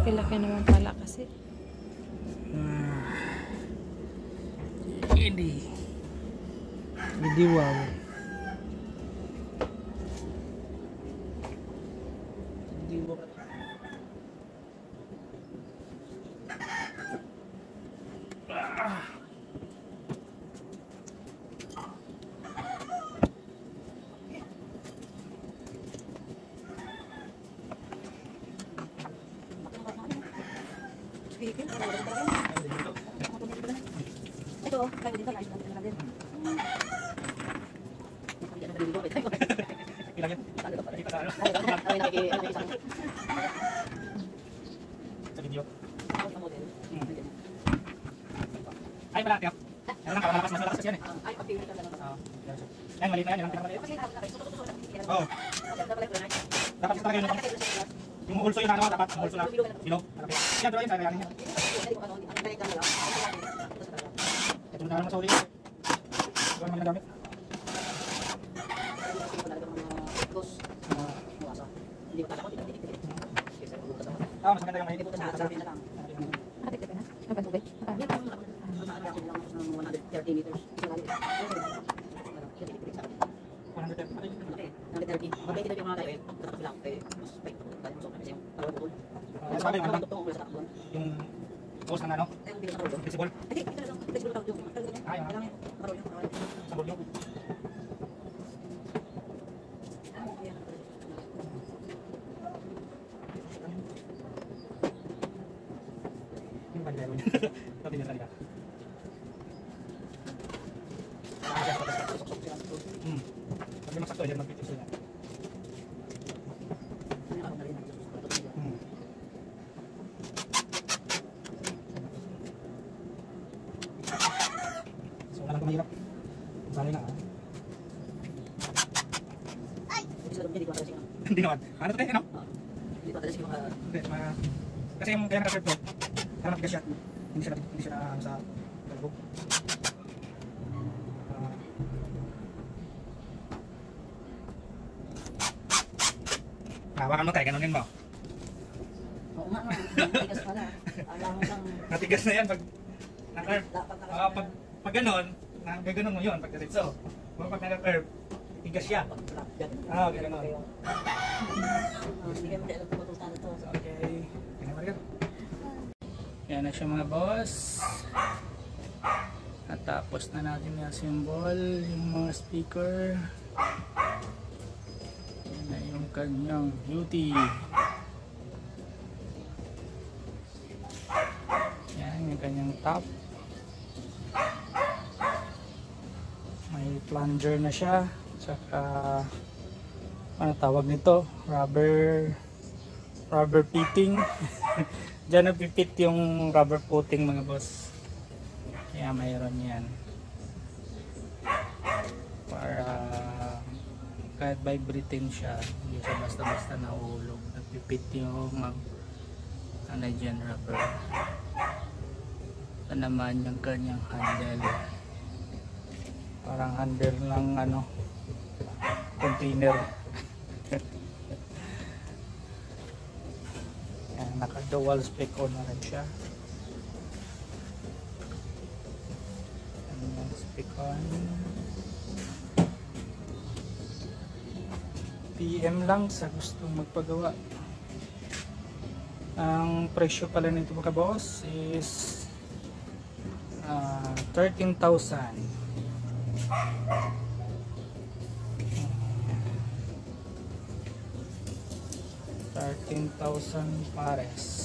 Laki-laki naman pala kasi. Hindi wow. Hindi wow. Ito, kayo dito, ayos lang din. Ilan yan? Sa video. Ay, pala, tiyo. Yan lang, malakas, mas malakas kasi yan eh. Ay, pag-pili ka lang. Yan, maliit na yan, yan lang pinakamalit. Oo. Dapat talaga yun. Yung ulso yun, ano, dapat, yung ulso lang. Bilog. Yan, pero yun, sa kayanin yan. Ito na naman sa uli. Ito naman nagamit. Mas maganda yung mainit. Yung post ng ano? Flexible? Ay, sabog yung. Yung bandero niya. Ito din yung salita. Pag yung masakto, yan mag-fitip sila. So, wala lang mahirap. Sali na Hindi naman. Ano ito eh, no? Hindi, kasi yung kaya naka-serve ko, parang matigas siya. Hindi siya na sa talbog. Hawakan mo tayo, ganunin mo. Oo nga, natigas pala. Alam mo lang. Natigas na yan pag naka-curve. Pag ganon, gaganon mo yun pag diretso. Pag naka-curve, tigas siya. Oo, ganon. Hindi kayo mag-alam kung matulta na ito. Okay. Yan na siya mga boss. At tapos na natin i-assemble yung mga speaker. Yan na yung kanyang beauty. Yan yung kanyang top. May plunger na siya. Tsaka ano tawag nito? Rubber fitting. Diyan napipit yung rubber footing mga boss. Kaya mayroon yan. Para kahit vibrating siya, hindi siya basta-basta nahulog. Napipit yung ano dyan rubber. Ito naman yung kanyang handle. Parang handle ng ano, container. Naka-dual spec on na rin siya. Spec on. PM lang sa gustong magpagawa. Ang presyo pala nito mga boss is 13,000. 13,000 pares.